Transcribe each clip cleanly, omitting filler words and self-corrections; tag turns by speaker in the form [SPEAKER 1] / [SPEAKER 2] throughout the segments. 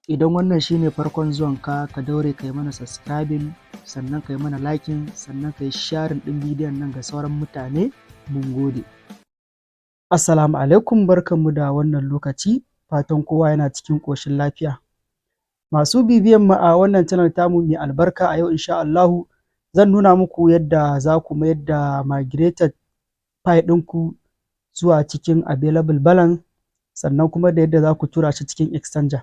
[SPEAKER 1] Idan wannan shine farkon zuwanka, ka daure ka yi mana subscribing, sannan ka yi mana liking, sannan ka yi sharing ɗin bidiyon nan ga sauran mutane. Mun gode. Assalamu alaikum, barkanmu da wannan lokaci, fatan kowa yana cikin ƙoshin lafiya. Masu bibiyan mu a wannan channel tamu mai albarka, a yau insha Allahu zan nuna muku yadda za ku mayar da migrated file ɗinku zuwa cikin available balance, sannan kuma da yadda za ku tura shi cikin exchanger.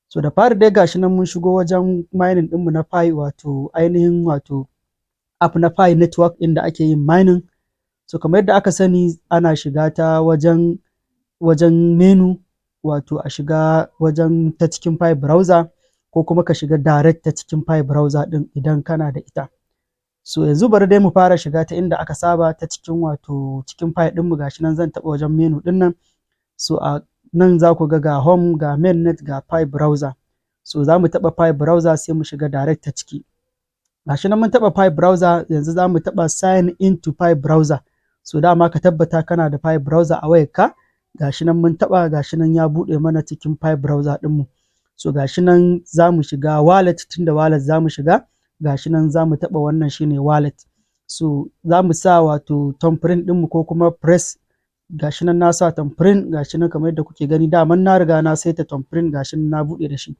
[SPEAKER 1] So da fari dai gashi nan mun shigo wajen mining ɗinmu na Pi, wato ainihin wato app na Pi network inda ake yin mining. So kamar yadda aka sani ana shiga ta wajen menu, wato a shiga wajen ta cikin Pi browser, ko kuma ka shiga direct ta cikin Pi browser ɗin idan kana da ita. So yanzu bari dai mu fara shiga ta inda aka saba ta cikin wato cikin Pi ɗinmu, gashi nan zan taɓa wajen menu ɗin nan. So a nan za ku ga home, ga mainnet, ga Pi browser. So za mu taɓa Pi browser sai mu shiga direct ta ciki. Gashi nan mun taɓa Pi browser, yanzu za mu taɓa sign into Pi browser. So dama ka tabbata kana da Pi browser a wayarka. Gashi nan mun taɓa, gashi nan ya buɗe mana cikin Pi browser ɗinmu. So gashi nan za mu shiga wallet, tunda wallet za mu shiga. Gashi nan za mu taɓa wannan shine wallet. So za mu sa wato thumbprint ɗinmu ko kuma press. Gashi nan na sa thumbprint, gashi nan kamar yadda kuke gani, daman na riga na saita thumbprint, gashi nan na buɗe da shi.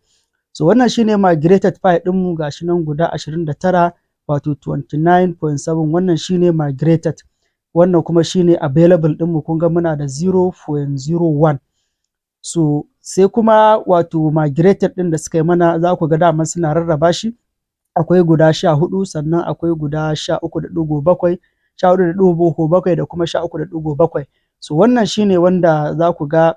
[SPEAKER 1] So wannan shine migrated file ɗinmu, gashi nan guda 29, wato 29.7, wannan shine migrated. Wannan kuma shine available ɗinmu, kun ga muna da 0.01. So sai kuma wato migrated ɗin da suka yi mana, za ku ga daman suna rarraba shi. Akwai guda 14, sannan akwai guda 13.7, 14.7 da kuma 13.7. So wannan shine wanda za ku ga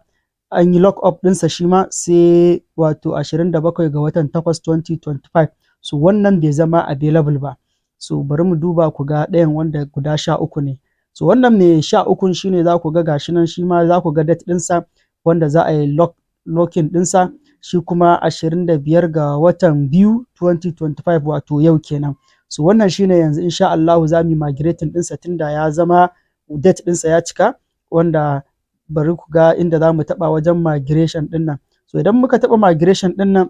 [SPEAKER 1] an yi lock up ɗinsa shi ma sai wato 27 ga watan 8 2025. So wannan bai zama available ba. So bari mu duba ku ga ɗayan wanda guda 13 ne. So wannan mai 13 shine za ku ga gashi nan, shi ma za ku ga date ɗinsa wanda za a yi locking ɗinsa, shi kuma 25 ga watan 2 2025, wato yau kenan. So wannan shine yanzu insha Allahu za mu yi migrating ɗinsa, tunda ya zama date ɗinsa ya cika, wanda bari ku ga inda za mu taɓa wajen migration ɗin nan. So idan muka taɓa migration ɗin nan,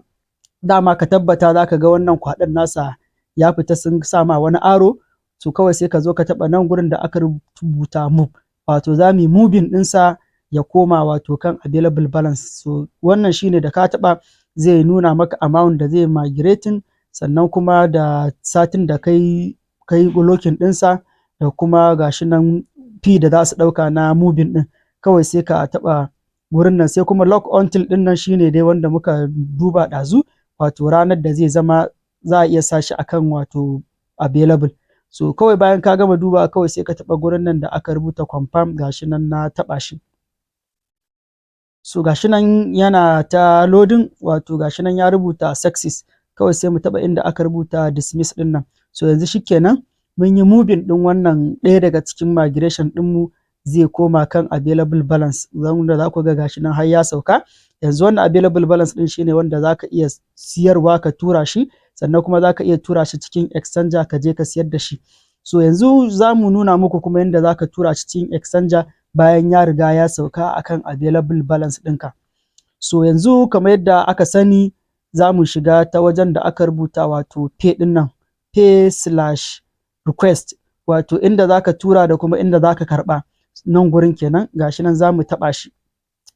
[SPEAKER 1] dama ka tabbata za ka ga wannan kwaɗon nasa ya fita, sun sa ma wani aro. So kawai sai ka zo ka taɓa nan gurin da aka rubuta move, wato za mu yi moving ɗinsa ya koma wato kan available balance. So wannan shine da ka taɓa zai nuna maka amount da zai migrating, sannan kuma da satin da kai locking ɗinsa, da kuma gashi nan fee da za su ɗauka na moving ɗin. Kawai sai ka taɓa wurin nan, sai kuma lock until ɗin nan shine dai wanda muka duba ɗazu, wato ranar da zai zama za a iya sa shi akan wato available. So kawai bayan ka gama duba, kawai sai ka taɓa gurin nan da aka rubuta confirm, gashi nan na taɓa shi. So gashi nan yana ta loading, wato gashi nan ya rubuta success. Kawai sai mu taɓa inda aka rubuta dismiss ɗin nan. So yanzu shikenan mun yi moving ɗin wannan ɗaya daga cikin migration ɗinmu, zai koma kan available balance, wanda za ku ga gashi nan har ya sauka. Yanzu wannan available balance ɗin shine wanda za ka iya siyarwa ka tura shi, sannan kuma za ka iya tura shi cikin exchanger ka je ka siyar da shi. So yanzu za mu nuna muku kuma yadda za ka tura shi cikin exchanger bayan ya riga ya sauka akan available balance ɗinka. So yanzu kamar yadda aka sani, za mu shiga ta wajen da aka rubuta wato pay ɗin nan, pay/request, wato inda za ka tura da kuma inda za ka karɓa. Nan gurin kenan, gashi nan za mu taɓa shi.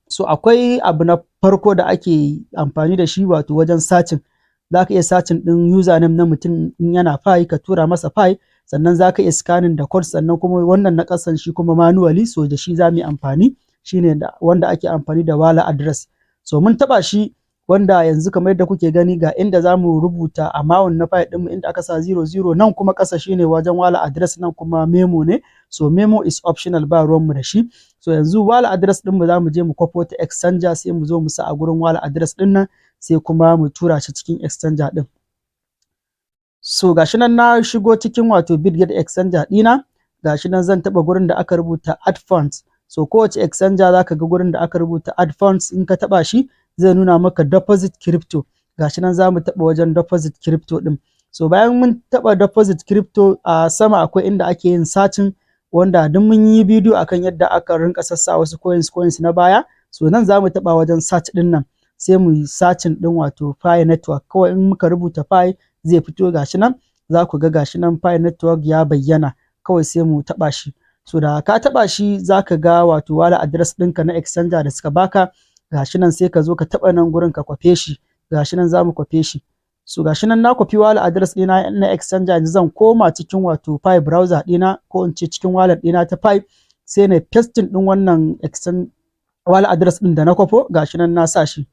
[SPEAKER 1] So akwai abu na farko da ake amfani da shi, wato wajen searching. Za ka iya searching ɗin username na mutum in yana Pi, ka tura masa Pi, sannan za ka iya scanning da code, sannan kuma wannan na ƙasan shi kuma manually, so da shi za mu yi amfani, shine wanda ake amfani da wallet address. So mun taɓa shi, wanda yanzu kamar yadda kuke gani ga inda za mu rubuta amount na Pi ɗinmu, inda aka sa 00, nan kuma ƙasa shine wajen wallet address, nan kuma memo ne. So memo is optional, ba ruwanmu da shi. So yanzu wallet address ɗinmu za mu je mu kwafo ta exchanger, sai mu zo mu sa a gurin wallet address ɗin nan, sai kuma mu tura shi cikin exchanger ɗin. So gashi nan na shigo cikin wato Bitget exchanger ɗina, gashi nan zan taɓa gurin da aka rubuta add funds. So kowace exchanger za ka ga gurin da aka rubuta add funds, in ka taɓa shi zai nuna maka deposit crypto. Gashi nan za mu taɓa wajen deposit crypto ɗin. So bayan mun taɓa deposit crypto, a sama akwai inda ake yin searching, wanda duk mun yi bidiyo akan yadda aka rinka sassa wasu coins na baya. So nan za mu taɓa wajen search ɗin nan. sai mu yi searching ɗin wato Pi network, kawai in muka rubuta Pi zai fito gashi nan, za ku ga gashi nan Pi network ya bayyana, kawai sai mu taɓa shi. So da ka taɓa shi za ka ga wato wallet address ɗinka na exchanger da suka baka, gashi nan sai ka zo ka taɓa nan gurin ka kwafe shi, gashi nan za mu kwafe shi. So gashi nan na kwafi wallet address ɗina na exchanger, yanzu zan koma cikin wato Pi browser ɗina, ko in ce cikin wallet ɗina ta Pi, sai na pasting ɗin wannan wallet address ɗin da na kwafo, gashi nan na sa shi.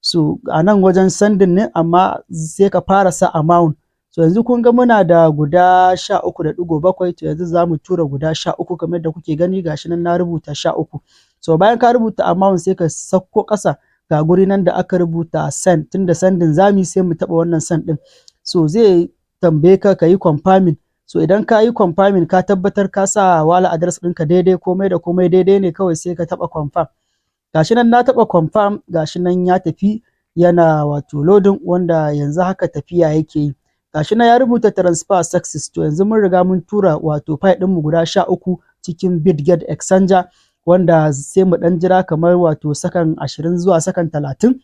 [SPEAKER 1] So a nan wajen sending ne, amma sai ka fara sa amount. So yanzu kun ga muna da guda 13.7, to yanzu za mu tura guda 13 kamar yadda kuke gani, gashi nan na rubuta 13. So bayan ka rubuta amount sai ka sauko ƙasa, ga guri nan da aka rubuta send, tunda sending zamu sai mu taɓa wannan send ɗin. So zai tambaye ka ka yi confirming. So idan ka yi confirming ka tabbatar ka sa wallet address ɗinka daidai, komai da komai daidai ne, kawai sai ka taɓa confirm. Gashi nan na taɓa confirm, gashi nan ya tafi yana wato loading, wanda yanzu haka tafiya yake yi. Gashi nan ya rubuta transfer success, to yanzu mun riga mun tura wato Pi ɗinmu guda 13 cikin Bitget exchanger, wanda sai mu ɗan jira kamar wato sakan 20 zuwa sakan 30,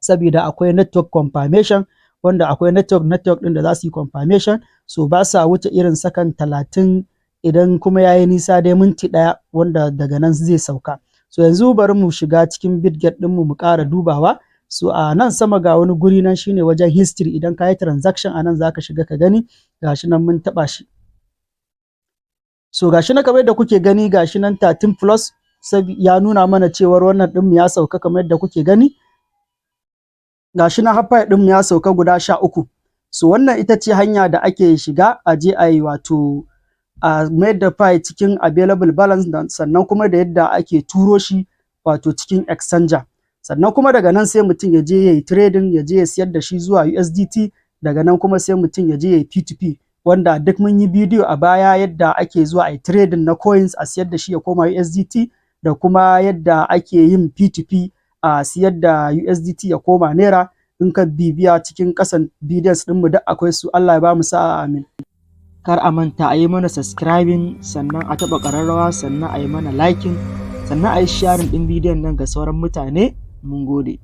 [SPEAKER 1] saboda akwai network confirmation, wanda akwai network ɗin da za su yi confirmation, so ba sa wuce irin sakan 30, idan kuma ya yi nisa dai minti 1, wanda daga nan zai sauka. So yanzu bari mu shiga cikin Bitget ɗinmu mu ƙara dubawa. So a nan sama ga wani guri nan shine wajen history, idan ka yi transaction a nan za ka shiga ka gani, gashi nan mun taɓa shi. So gashi nan kamar yadda kuke gani, gashi nan 13 plus, ya nuna mana cewar wannan ɗinmu ya sauka kamar yadda kuke gani. Gashi nan har Pi ɗinmu ya sauka guda 13. So wannan ita ce hanya da ake shiga a je a yi wato a mayar da Pi cikin available balance, sannan kuma da yadda ake turo shi wato cikin exchanger. Sannan kuma daga nan sai mutum ya je ya yi trading, ya je ya siyar da shi zuwa USDT, daga nan kuma sai mutum ya je ya yi P2P, wanda duk mun yi bidiyo a baya yadda ake zuwa a yi trading na coins a siyar da shi ya koma USDT, da kuma yadda ake yin P2P a siyar da USDT ya koma naira. In ka bibiya cikin ƙasan videos ɗinmu duk akwai su. Allah ya ba mu sa'a, amin. Kar a manta a yi mana subscribing, sannan a taɓa ƙararrawa, sannan a yi mana liking, sannan a yi sharing ɗin bidiyon nan ga sauran mutane. Mun gode.